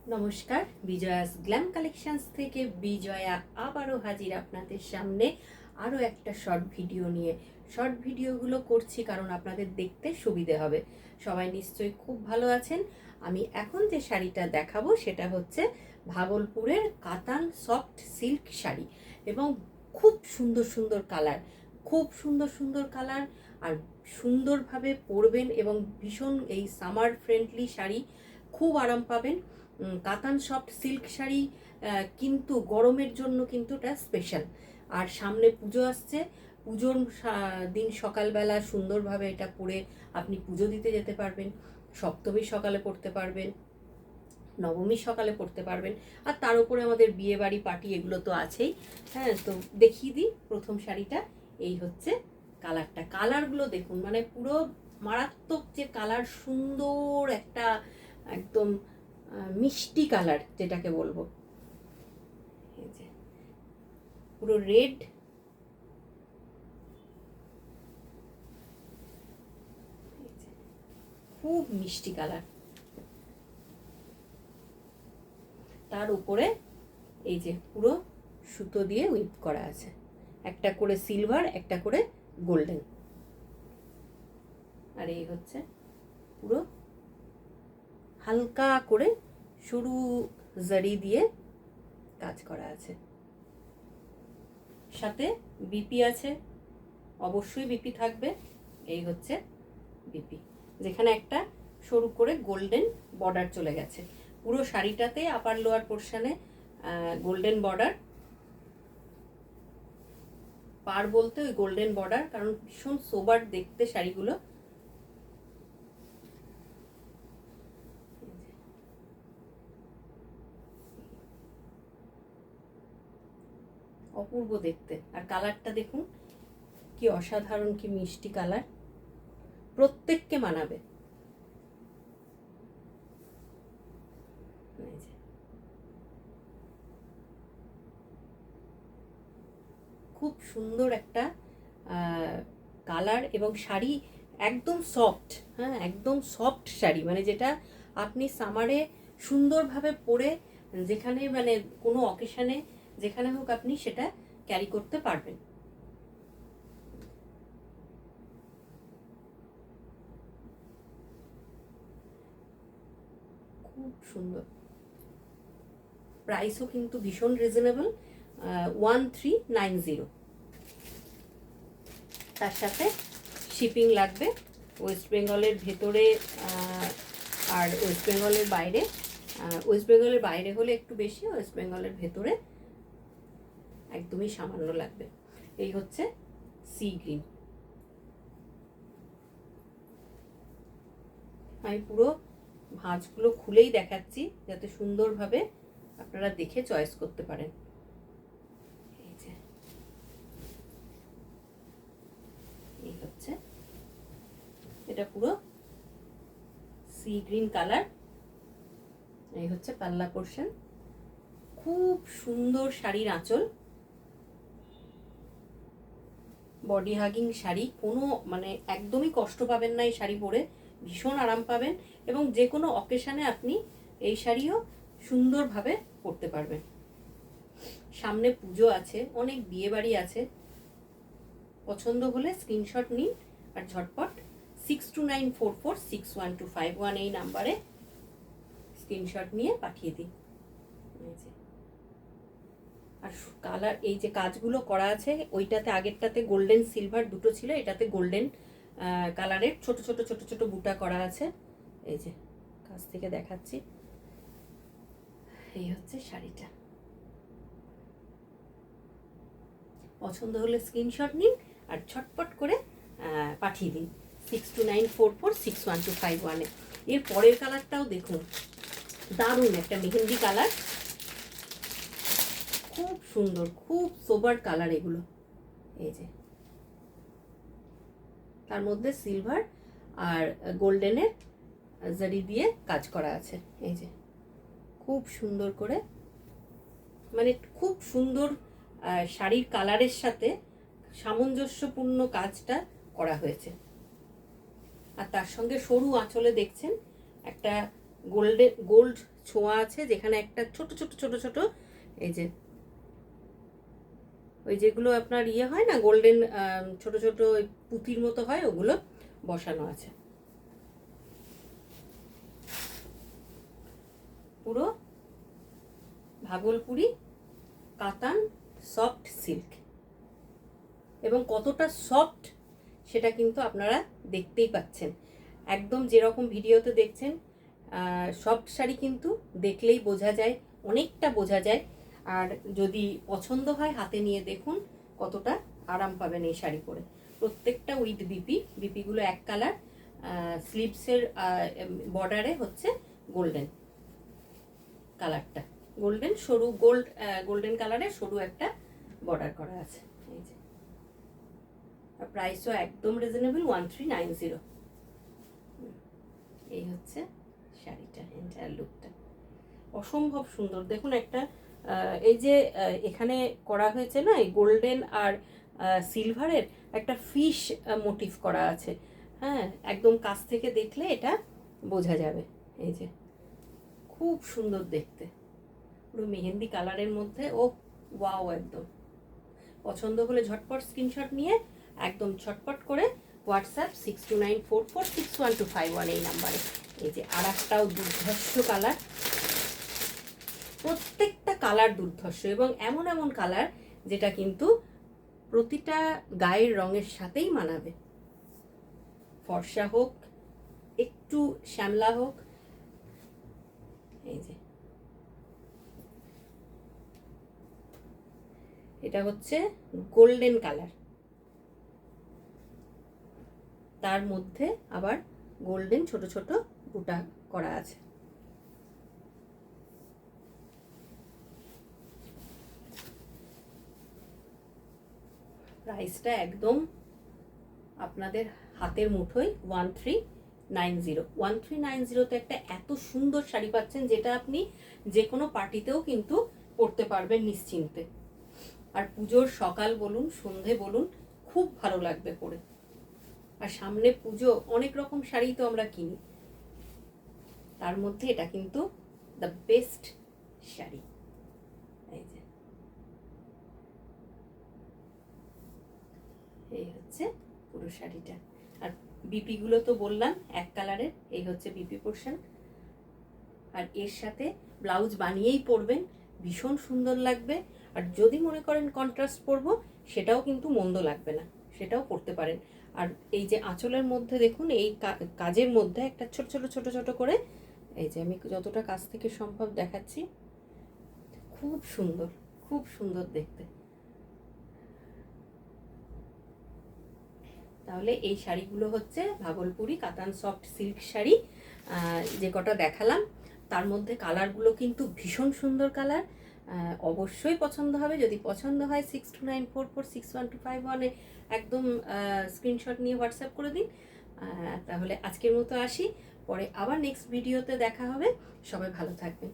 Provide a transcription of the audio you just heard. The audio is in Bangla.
নমস্কার, বিজয়াস গ্ল্যাম কালেকশনস থেকে বিজয়া আবারও হাজির আপনাদের সামনে আরও একটা শর্ট ভিডিও নিয়ে। শর্ট ভিডিওগুলো করছি কারণ আপনাদের দেখতে সুবিধে হবে। সবাই নিশ্চয়ই খুব ভালো আছেন। আমি এখন যে শাড়িটা দেখাবো সেটা হচ্ছে ভাগলপুরের কাতান সফট সিল্ক শাড়ি এবং খুব সুন্দর সুন্দর কালার, খুব সুন্দর সুন্দর কালার আর সুন্দরভাবে পরবেন এবং ভীষণ এই সামার ফ্রেন্ডলি শাড়ি, খুব আরাম পাবেন। কাতান সফট সিল্ক শাড়ি কিন্তু গরমের জন্য কিন্তু এটা স্পেশাল। আর সামনে পুজো আসছে, পুজোর দিন সকালবেলা সুন্দরভাবে এটা পরে আপনি পুজো দিতে যেতে পারবেন। সপ্তমীর সকালে পরতে পারবেন, নবমীর সকালে পরতে পারবেন, আর তার উপরে আমাদের বিয়ে বাড়ি পার্টি এগুলো তো আছেই। হ্যাঁ, তো দেখিয়ে দিই প্রথম শাড়িটা। এই হচ্ছে কালারটা, কালারগুলো দেখুন, মানে পুরো মারাত্মক যে কালার, সুন্দর একটা একদম মিষ্টি কালার যেটাকে বলবো। এই যে পুরো রেড, খুব মিষ্টি কালার। তার উপরে এই যে পুরো সুতো দিয়ে উইপ করা আছে, একটা করে সিলভার, একটা করে গোল্ডেন। আর এই হচ্ছে পুরো হালকা করে সরু জারি দিয়ে কাজ করা আছে, সাথে বিপি আছে, অবশ্যই বিপি থাকবে। এই হচ্ছে বিপি, যেখানে একটা সরু করে গোল্ডেন বর্ডার চলে গেছে। পুরো শাড়িটাতে আপার লোয়ার পোর্শনে গোল্ডেন বর্ডার, পার বলতে ওই গোল্ডেন বর্ডার, কারণ ভীষণ সোবার দেখতে শাড়িগুলো। অপূর্ব দেখতে। আর কালারটা দেখুন কি অসাধারণ, কি মিষ্টি কালার, প্রত্যেককে মানাবে। খুব সুন্দর একটা কালার এবং শাড়ি একদম সফট। হ্যাঁ, একদম সফট শাড়ি, মানে যেটা আপনি সামারে সুন্দরভাবে পরে যেখানে মানে কোনো অকেশানে যেখানে হোক আপনি সেটা ক্যারি করতে পারবেন। খুব সুন্দর, প্রাইসও কিন্তু ভীষণ রিজনেবল, 1390। তার সাথে শিপিং লাগবে ওয়েস্ট বেঙ্গলের ভেতরে আর ওয়েস্ট বেঙ্গলের বাইরে। ওয়েস্ট বেঙ্গলের বাইরে হলে একটু বেশি, ওয়েস্ট বেঙ্গলের ভেতরে একদমই সামান্য লাগবে। এই হচ্ছে সি গ্রিন। আমি পুরো ভাঁজগুলো খুলেই দেখাচ্ছি যাতে সুন্দরভাবে আপনারা দেখে চয়েস করতে পারেন। এই হচ্ছে, এটা পুরো সি গ্রিন কালার। এই হচ্ছে পাল্লা পোর্শন, খুব সুন্দর শাড়ির আঁচল, বডি হাগিং শাড়ি, কোনো মানে একদমই কষ্ট পাবেন না এই শাড়ি পরে, ভীষণ আরাম পাবেন এবং যে কোনো অকেশানে আপনি এই শাড়িও সুন্দরভাবে পরতে পারবেন। সামনে পুজো আছে, অনেক বিয়ে বাড়ি আছে। পছন্দ হলে স্ক্রিনশট নিন আর ঝটপট 6294461251 এই নাম্বারে স্ক্রিনশট নিয়ে পাঠিয়ে দিন। আর কালার, এই যে কাজগুলো করা আছে, ওইটাতে আগেরটাতে গোল্ডেন সিলভার দুটো ছিল, এটাতে গোল্ডেন কালারের ছোট ছোট ছোট ছোট বুটা করা আছে। এই যে কাছ থেকে দেখাচ্ছি, এই হচ্ছে শাড়িটা। পছন্দ হলে স্ক্রিনশট নিন আর ছটপট করে পাঠিয়ে দিন 6294461251-এ। এর পরের কালারটাও দেখুন, দারুণ একটা মেহেন্দি কালার, খুব সুন্দর, খুব সোবার কালার এগুলো। এই যে তার মধ্যে সিলভার আর গোল্ডেনের জারি দিয়ে কাজ করা আছে। এই যে খুব সুন্দর করে, মানে খুব সুন্দর শাড়ির কালারের সাথে সামঞ্জস্যপূর্ণ কাজটা করা হয়েছে। আর তার সঙ্গে সরু আঁচলে দেখছেন একটা গোল্ড ছোঁয়া আছে, যেখানে একটা ছোট ছোট ছোট ছোট এই যে ওই যেগুলো আপনার ইয়ে হয় না গোল্ডেন ছোট ছোট পুঁতির মতো হয়, ওগুলো বসানো আছে। পুরো ভাগলপুরি কাতান সফট সিল্ক, এবং কতটা সফট সেটা কিন্তু আপনারা দেখতেই পাচ্ছেন। একদম যেরকম ভিডিওতে দেখছেন সফট শাড়ি কিন্তু দেখলেই বোঝা যায়, অনেকটা বোঝা যায়। আর যদি পছন্দ হয় হাতে নিয়ে দেখুন কতটা আরাম পাবেন এই শাড়ি পরে। প্রত্যেকটা উইথ বিপিগুলো এক কালার, স্লিভসের বর্ডারে হচ্ছে গোল্ডেন কালারটা, গোল্ডেন সরু গোল্ডেন কালারের সরু একটা বর্ডার করা আছে। এই যে প্রাইসও একদম রিজনেবল, 1390। এই হচ্ছে শাড়িটা, এন্টায়ার লুকটা অসম্ভব সুন্দর। দেখুন একটা এই যে এখানে করা হয়েছে না এই গোল্ডেন আর সিলভারের একটা ফিশ মোটিভ করা আছে। হ্যাঁ, একদম কাছ থেকে দেখলে এটা বোঝা যাবে। এই যে খুব সুন্দর দেখতে, পুরো মেহেন্দি কালারের মধ্যে। ও ওয়াও, একদম পছন্দ হলে ঝটপট স্ক্রিনশট নিয়ে একদম ছটপট করে হোয়াটসঅ্যাপ 6294461251 এই নাম্বারে। এই যে আর একটাও দুর্ধর্ষ কালার, প্রত্যেকটা কালার দুর্ধর্ষ, এবং এমন এমন কালার যেটা কিন্তু প্রতিটা গায়ের রঙের সাথেই মানাবে। ফর্সা হোক, একটু শ্যামলা হোক। এই যে এটা হচ্ছে গোল্ডেন কালার, তার মধ্যে আবার গোল্ডেন ছোট ছোট বুটা করা আছে। প্রাইসটা একদম আপনাদের হাতের মুঠোয়, 1390। 1390তে একটা এত সুন্দর শাড়ি পাচ্ছেন, যেটা আপনি যে কোনো পার্টিতেও কিন্তু পরতে পারবেন নিশ্চিন্তে। আর পুজোর সকাল বলুন সন্ধে বলুন, খুব ভালো লাগবে পরে। আর সামনে পুজো, অনেক রকম শাড়ি তো আমরা কিনি, তার মধ্যে এটা কিন্তু দ্য বেস্ট শাড়ি। এই যে এই হচ্ছে পুরো শাড়িটা। আর বিপিগুলো তো বললাম এক কালারের, এই হচ্ছে বিপি পোর্শন। আর এর সাথে ব্লাউজ বানিয়েই পরবেন, ভীষণ সুন্দর লাগবে। আর যদি মনে করেন কন্ট্রাস্ট পরবো, সেটাও কিন্তু মন্দ লাগবে না, সেটাও পরতে পারেন। আর এই যে আঁচলের মধ্যে দেখুন, এই কাজের মধ্যে একটা ছোট ছোট ছোট ছোট করে, এই যে আমি যতটা কাছ থেকে সম্ভব দেখাচ্ছি, খুব সুন্দর, খুব সুন্দর দেখতে। তাহলে এই শাড়িগুলো হচ্ছে ভাগলপুরি কাতান সফট সিল্ক শাড়ি, যে কটা দেখালাম তার মধ্যে কালারগুলো কিন্তু ভীষণ সুন্দর কালার। অবশ্যই পছন্দ হবে। যদি পছন্দ হয় 6294461251 একদম স্ক্রিনশট নিয়ে হোয়াটসঅ্যাপ করে দিন। তাহলে আজকের মতো আসি, পরে আবার নেক্সট ভিডিওতে দেখা হবে। সবাই ভালো থাকবেন।